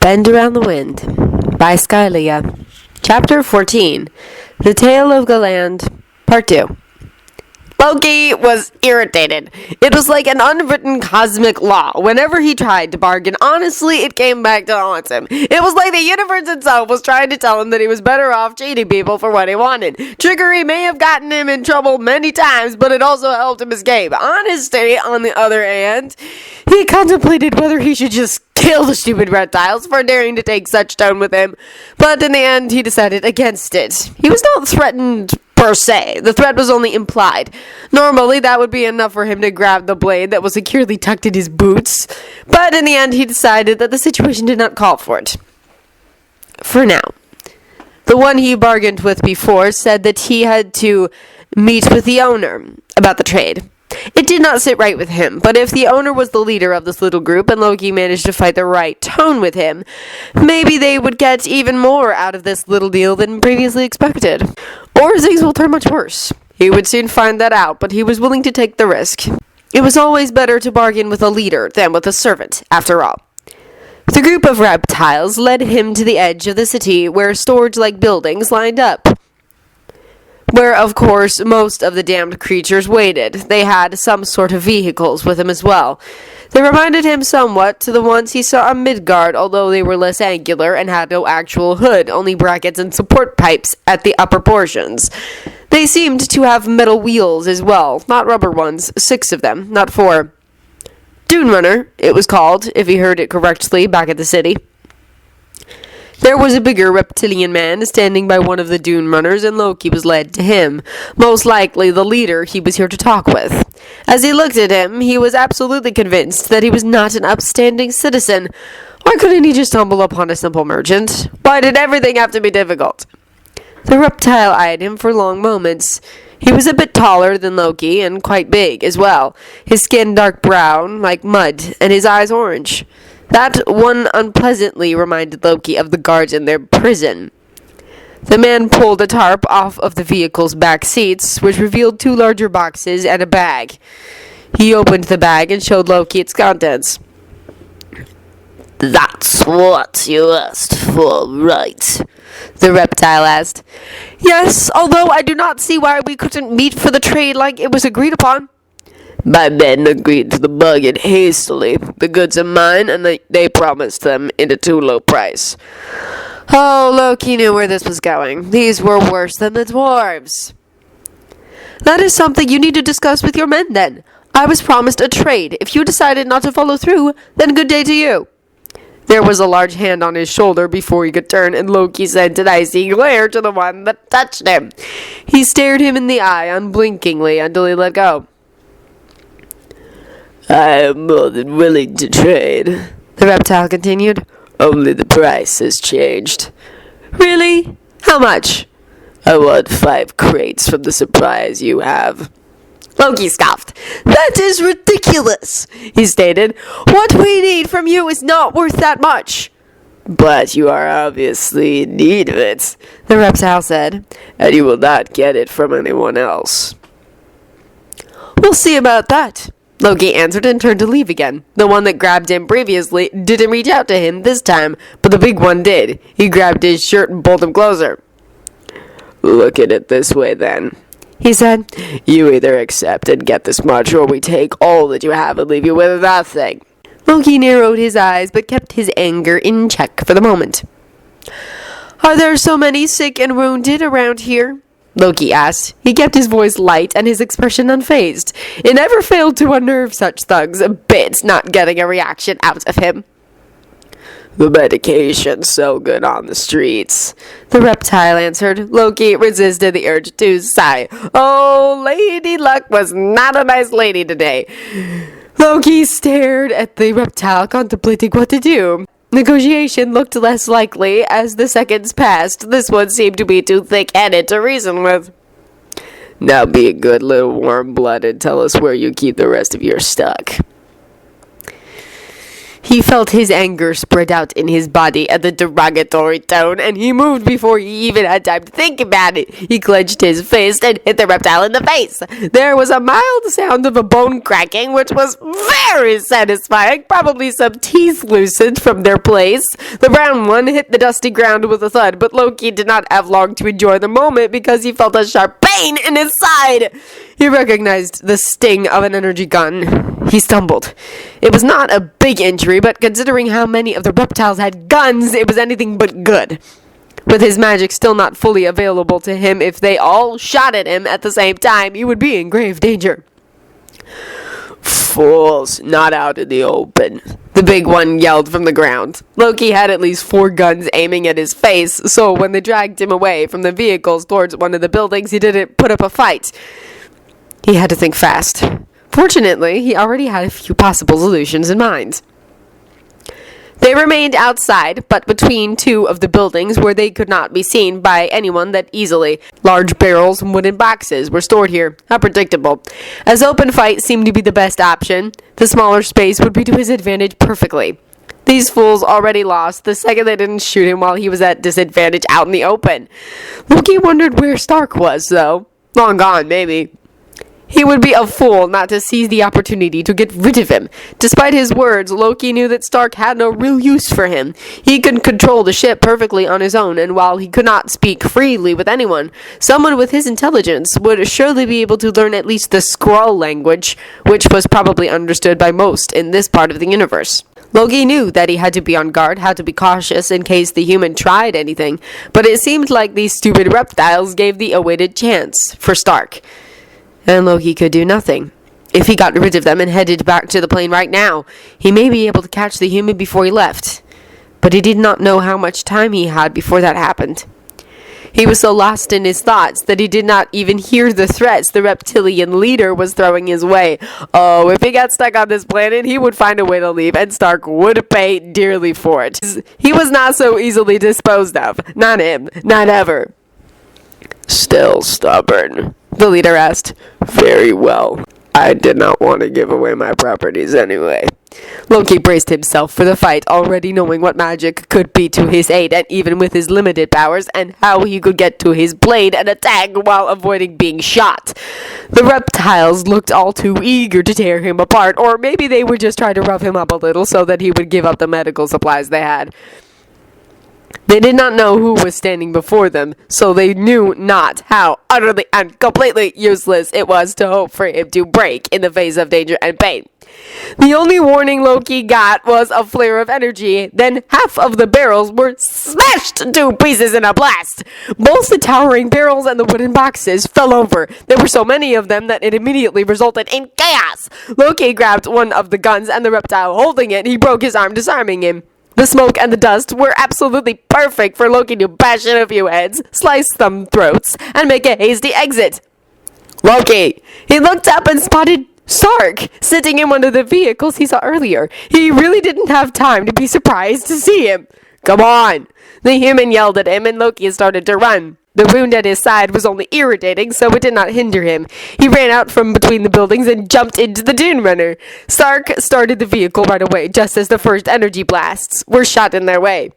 Bend Around the Wind by Skylia. Chapter 14. The Tale of Galand, Part 2. Loki was irritated. It was like an unwritten cosmic law. Whenever he tried to bargain honestly, it came back to haunt him. It was like the universe itself was trying to tell him that he was better off cheating people for what he wanted. Trickery may have gotten him in trouble many times, but it also helped him escape. Honesty, on the other hand, he contemplated whether he should just kill the stupid reptiles for daring to take such tone with him, but in the end he decided against it. He was not threatened per se. The threat was only implied. Normally that would be enough for him to grab the blade that was securely tucked in his boots, but in the end he decided that the situation did not call for it. For now. The one he bargained with before said that he had to meet with the owner about the trade. It did not sit right with him, but if the owner was the leader of this little group and Loki managed to fight the right tone with him, maybe they would get even more out of this little deal than previously expected. Or things will turn much worse. He would soon find that out, but he was willing to take the risk. It was always better to bargain with a leader than with a servant, after all. The group of reptiles led him to the edge of the city where storage-like buildings lined up, where, of course, most of the damned creatures waited. They had some sort of vehicles with them as well. They reminded him somewhat to the ones he saw on Midgard, although they were less angular and had no actual hood, only brackets and support pipes at the upper portions. They seemed to have metal wheels as well, not rubber ones, 6 of them, not 4. Dune Runner, it was called, if he heard it correctly, back at the city. There was a bigger reptilian man standing by one of the dune runners, and Loki was led to him, most likely the leader he was here to talk with. As he looked at him, he was absolutely convinced that he was not an upstanding citizen. Why couldn't he just stumble upon a simple merchant? Why did everything have to be difficult? The reptile eyed him for long moments. He was a bit taller than Loki, and quite big as well, his skin dark brown, like mud, and his eyes orange. That one unpleasantly reminded Loki of the guards in their prison. The man pulled a tarp off of the vehicle's back seats, which revealed 2 larger boxes and a bag. He opened the bag and showed Loki its contents. "That's what you asked for, right?" the reptile asked. "Yes, although I do not see why we couldn't meet for the trade like it was agreed upon." "My men agreed to the bargain hastily. The goods are mine, and they promised them at a too low price." Oh, Loki knew where this was going. These were worse than the dwarves. "That is something you need to discuss with your men, then. I was promised a trade. If you decided not to follow through, then good day to you." There was a large hand on his shoulder before he could turn, and Loki sent an icy glare to the one that touched him. He stared him in the eye unblinkingly until he let go. "I am more than willing to trade," the reptile continued. "Only the price has changed." "Really? How much?" "I want 5 crates from the supplies you have." Loki scoffed. "That is ridiculous," he stated. "What we need from you is not worth that much." "But you are obviously in need of it," the reptile said. "and you will not get it from anyone else." "We'll see about that," Loki answered and turned to leave again. The one that grabbed him previously didn't reach out to him this time, but the big one did. He grabbed his shirt and pulled him closer. "Look at it this way, then," he said. "You either accept and get this much, or we take all that you have and leave you with nothing." Loki narrowed his eyes, but kept his anger in check for the moment. "Are there so many sick and wounded around here?" Loki asked. He kept his voice light and his expression unfazed. It never failed to unnerve such thugs a bit, not getting a reaction out of him. "The medication's so good on the streets," the reptile answered. Loki resisted the urge to sigh. Oh, Lady Luck was not a nice lady today. Loki stared at the reptile, contemplating what to do. Negotiation looked less likely as the seconds passed. This one seemed to be too thick-headed to reason with. "Now be a good little warm-blooded and tell us where you keep the rest of your stock." He felt his anger spread out in his body at the derogatory tone, and he moved before he even had time to think about it. He clenched his fist and hit the reptile in the face. There was a mild sound of a bone cracking, which was very satisfying. Probably some teeth loosened from their place. The brown one hit the dusty ground with a thud, but Loki did not have long to enjoy the moment because he felt a sharp pain in his side. He recognized the sting of an energy gun. He stumbled. It was not a big injury, but considering how many of the reptiles had guns, it was anything but good. With his magic still not fully available to him, if they all shot at him at the same time, he would be in grave danger. Fools, not out in the open, the big one yelled from the ground. Loki had at least 4 guns aiming at his face, so when they dragged him away from the vehicles towards one of the buildings, he didn't put up a fight. He had to think fast. Fortunately, he already had a few possible solutions in mind. They remained outside, but between 2 of the buildings where they could not be seen by anyone that easily. Large barrels and wooden boxes were stored here. How predictable. As open fight seemed to be the best option, the smaller space would be to his advantage perfectly. These fools already lost the second they didn't shoot him while he was at disadvantage out in the open. Loki wondered where Stark was, though. Long gone, maybe. He would be a fool not to seize the opportunity to get rid of him. Despite his words, Loki knew that Stark had no real use for him. He could control the ship perfectly on his own, and while he could not speak freely with anyone, someone with his intelligence would surely be able to learn at least the Skrull language, which was probably understood by most in this part of the universe. Loki knew that he had to be on guard, had to be cautious in case the human tried anything, but it seemed like these stupid reptiles gave the awaited chance for Stark. And Loki could do nothing. If he got rid of them and headed back to the plane right now, he may be able to catch the human before he left. But he did not know how much time he had before that happened. He was so lost in his thoughts that he did not even hear the threats the reptilian leader was throwing his way. Oh, if he got stuck on this planet, he would find a way to leave, and Stark would pay dearly for it. He was not so easily disposed of. Not him. Not ever. Still stubborn, the leader asked. Very well. I did not want to give away my properties anyway. Loki braced himself for the fight, already knowing what magic could be to his aid, and even with his limited powers, and how he could get to his blade and attack while avoiding being shot. The reptiles looked all too eager to tear him apart, or maybe they were just trying to rough him up a little so that he would give up the medical supplies they had. They did not know who was standing before them, so they knew not how utterly and completely useless it was to hope for him to break in the face of danger and pain. The only warning Loki got was a flare of energy, then half of the barrels were smashed to pieces in a blast. Both the towering barrels and the wooden boxes fell over. There were so many of them that it immediately resulted in chaos. Loki grabbed one of the guns, and the reptile holding it, he broke his arm, disarming him. The smoke and the dust were absolutely perfect for Loki to bash in a few heads, slice some throats, and make a hasty exit. Loki! He looked up and spotted Stark sitting in one of the vehicles he saw earlier. He really didn't have time to be surprised to see him. Come on! The human yelled at him, and Loki started to run. The wound at his side was only irritating, so it did not hinder him. He ran out from between the buildings and jumped into the Dune Runner. Stark started the vehicle right away, just as the first energy blasts were shot in their way.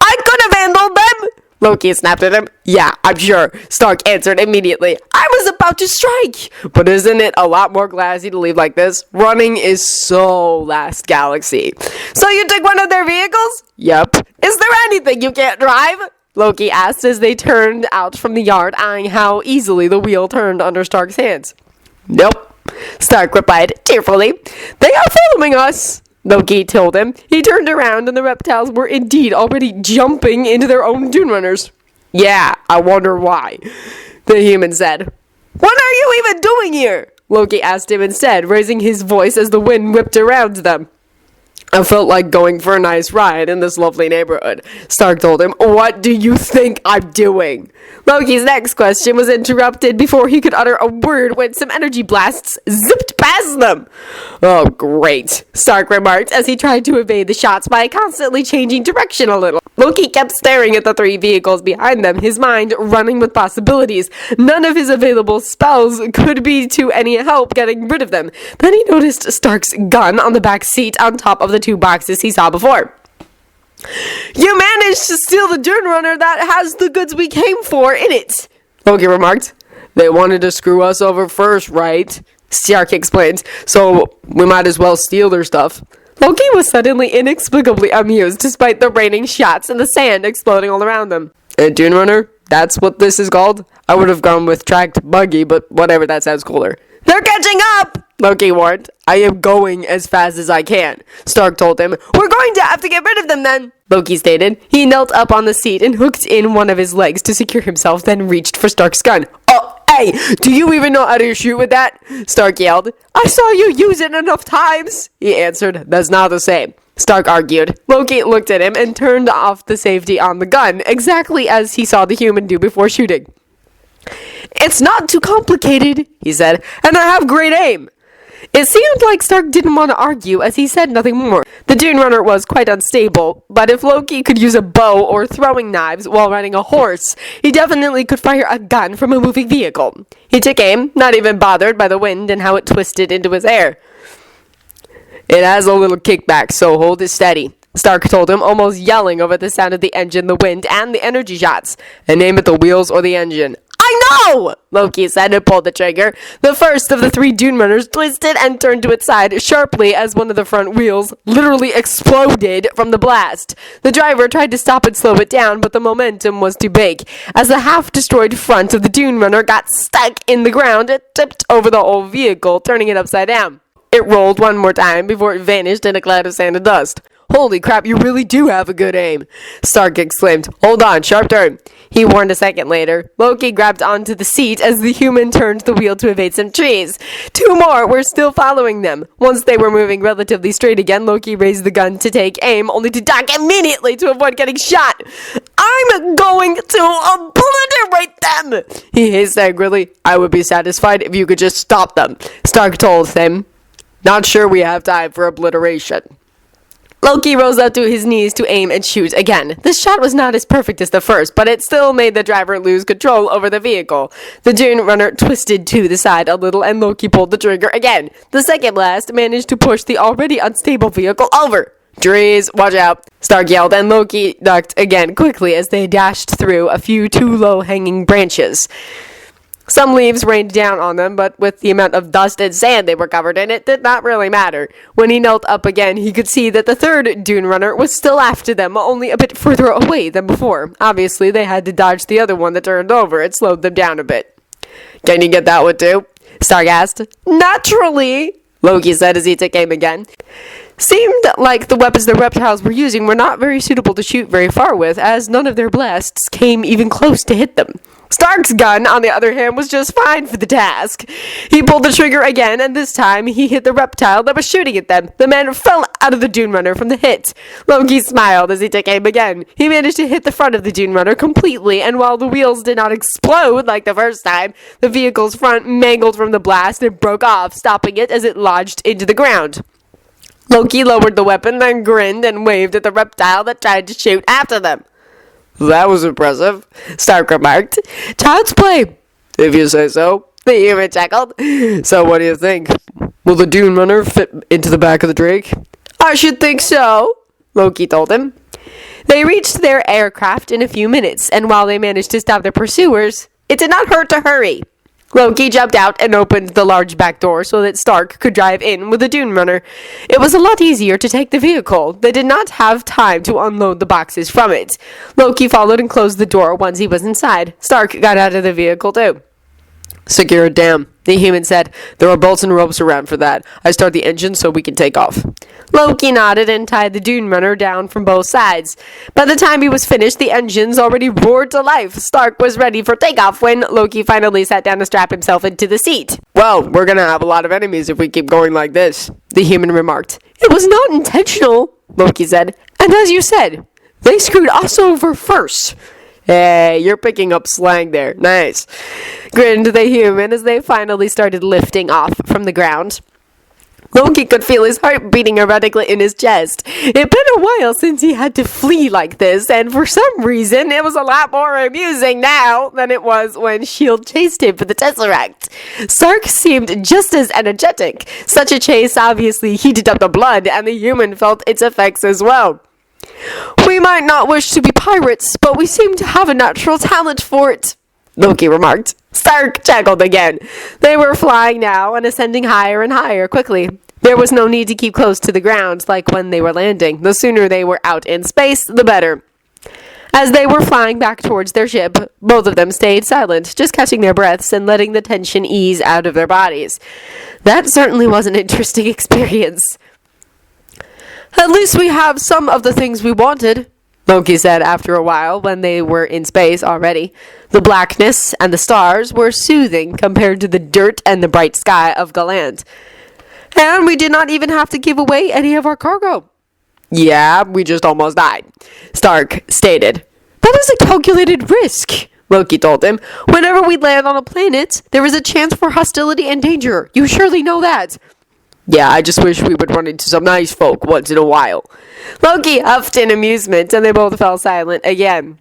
I could have handled them! Loki snapped at him. Yeah, I'm sure. Stark answered immediately. I was about to strike! But isn't it a lot more classy to leave like this? Running is so last galaxy. So you took one of their vehicles? Yep. Is there anything you can't drive? Loki asked as they turned out from the yard, eyeing how easily the wheel turned under Stark's hands. Nope, Stark replied tearfully. They are following us, Loki told him. He turned around, and the reptiles were indeed already jumping into their own Dune Runners. Yeah, I wonder why, the human said. What are you even doing here? Loki asked him instead, raising his voice as the wind whipped around them. I felt like going for a nice ride in this lovely neighborhood, Stark told him. What do you think I'm doing? Loki's next question was interrupted before he could utter a word when some energy blasts zipped past past them. Oh, great, Stark remarked as he tried to evade the shots by constantly changing direction a little. Loki kept staring at the three vehicles behind them, his mind running with possibilities. None of his available spells could be to any help getting rid of them. Then he noticed Stark's gun on the back seat on top of the two boxes he saw before. You managed to steal the Dune Runner that has the goods we came for in it, Loki remarked. They wanted to screw us over first, right? Stark explained. So we might as well steal their stuff. Loki was suddenly inexplicably amused despite the raining shots and the sand exploding all around them. A Dune Runner? That's what this is called? I would have gone with tracked buggy, but whatever, that sounds cooler. They're catching up, Loki warned. I am going as fast as I can, Stark told him. We're going to have to get rid of them then, Loki stated. He knelt up on the seat and hooked in one of his legs to secure himself, then reached for Stark's gun. Oh, hey, do you even know how to shoot with that? Stark yelled. I saw you use it enough times, he answered. That's not the same, Stark argued. Loki looked at him and turned off the safety on the gun, exactly as he saw the human do before shooting. It's not too complicated, he said, and I have great aim. It seemed like Stark didn't want to argue, as he said nothing more. The Dune Runner was quite unstable, but if Loki could use a bow or throwing knives while riding a horse, he definitely could fire a gun from a moving vehicle. He took aim, not even bothered by the wind and how it twisted into his hair. It has a little kickback, so hold it steady, Stark told him, almost yelling over the sound of the engine, the wind, and the energy shots. And aim at the wheels or the engine. I know, Loki said and pulled the trigger. The first of the three Dune Runners twisted and turned to its side sharply as one of the front wheels literally exploded from the blast. The driver tried to stop and slow it down, but the momentum was too big. As the half-destroyed front of the Dune Runner got stuck in the ground, it tipped over the whole vehicle, turning it upside down. It rolled one more time before it vanished in a cloud of sand and dust. Holy crap, you really do have a good aim, Stark exclaimed. Hold on, sharp turn, he warned a second later. Loki grabbed onto the seat as the human turned the wheel to evade some trees. Two more were still following them. Once they were moving relatively straight again, Loki raised the gun to take aim, only to duck immediately to avoid getting shot. I'm going to obliterate them, he hissed angrily. I would be satisfied if you could just stop them, Stark told him. Not sure we have time for obliteration. Loki rose up to his knees to aim and shoot again. The shot was not as perfect as the first, but it still made the driver lose control over the vehicle. The Dune Runner twisted to the side a little and Loki pulled the trigger again. The second blast managed to push the already unstable vehicle over. Trees, watch out, Stark yelled, and Loki ducked again quickly as they dashed through a few too low-hanging branches. Some leaves rained down on them, but with the amount of dust and sand they were covered in, it did not really matter. When he knelt up again, he could see that the third Dune Runner was still after them, only a bit further away than before. Obviously, they had to dodge the other one that turned over. It slowed them down a bit. Can you get that one too? Stark asked. Naturally, Loki said as he took aim again. Seemed like the weapons the reptiles were using were not very suitable to shoot very far with, as none of their blasts came even close to hit them. Stark's gun, on the other hand, was just fine for the task. He pulled the trigger again, and this time he hit the reptile that was shooting at them. The man fell out of the Dune Runner from the hit. Loki smiled as he took aim again. He managed to hit the front of the Dune Runner completely, and while the wheels did not explode like the first time, the vehicle's front mangled from the blast and broke off, stopping it as it lodged into the ground. Loki lowered the weapon, then grinned and waved at the reptile that tried to shoot after them. That was impressive, Stark remarked. Child's play, if you say so, the human chuckled. So what do you think? Will the Dune Runner fit into the back of the Drake? I should think so, Loki told him. They reached their aircraft in a few minutes, and while they managed to stop their pursuers, it did not hurt to hurry. Loki jumped out and opened the large back door so that Stark could drive in with the Dune Runner. It was a lot easier to take the vehicle. They did not have time to unload the boxes from it. Loki followed and closed the door once he was inside. Stark got out of the vehicle too. Secure it down, the human said. There are bolts and ropes around for that. I start the engine so we can take off. Loki nodded and tied the Dune Runner down from both sides. By the time he was finished, the engines already roared to life. Stark was ready for takeoff when Loki finally sat down to strap himself into the seat. Well, we're gonna have a lot of enemies if we keep going like this, the human remarked. It was not intentional, Loki said. And as you said, they screwed us over first. Hey, you're picking up slang there. Nice. Grinned the human as they finally started lifting off from the ground. Loki could feel his heart beating erratically in his chest. It'd been a while since he had to flee like this, and for some reason, it was a lot more amusing now than it was when S.H.I.E.L.D. chased him for the Tesseract. Stark seemed just as energetic. Such a chase obviously heated up the blood, and the human felt its effects as well. "We might not wish to be pirates, but we seem to have a natural talent for it," Loki remarked. Stark chuckled again. They were flying now and ascending higher and higher quickly. There was no need to keep close to the ground like when they were landing. The sooner they were out in space, the better. As they were flying back towards their ship, both of them stayed silent, just catching their breaths and letting the tension ease out of their bodies. That certainly was an interesting experience. "At least we have some of the things we wanted," Loki said after a while when they were in space already. The blackness and the stars were soothing compared to the dirt and the bright sky of Galand. "And we did not even have to give away any of our cargo." "Yeah, we just almost died," Stark stated. "That is a calculated risk," Loki told him. "Whenever we land on a planet, there is a chance for hostility and danger. You surely know that." "Yeah, I just wish we would run into some nice folk once in a while." Loki huffed in amusement, and they both fell silent again.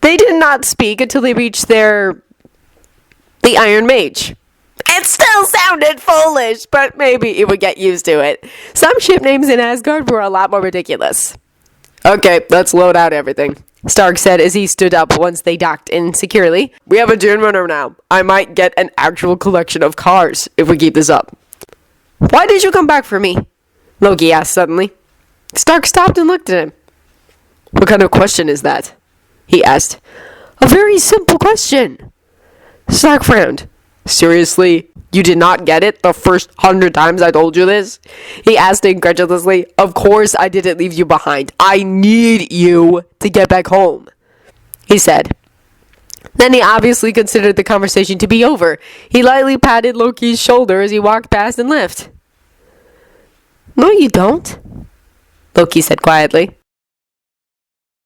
They did not speak until they reached the Iron Mage. It still sounded foolish, but maybe he would get used to it. Some ship names in Asgard were a lot more ridiculous. "Okay, let's load out everything," Stark said as he stood up once they docked in securely. "We have a dune runner now. I might get an actual collection of cars if we keep this up." "Why did you come back for me?" Loki asked suddenly. Stark stopped and looked at him. "What kind of question is that?" he asked. "A very simple question." Stark frowned. "Seriously? You did not get it the first 100 times I told you this?" he asked incredulously. "Of course I didn't leave you behind. I need you to get back home," he said. Then he obviously considered the conversation to be over. He lightly patted Loki's shoulder as he walked past and left. "No, you don't," Loki said quietly.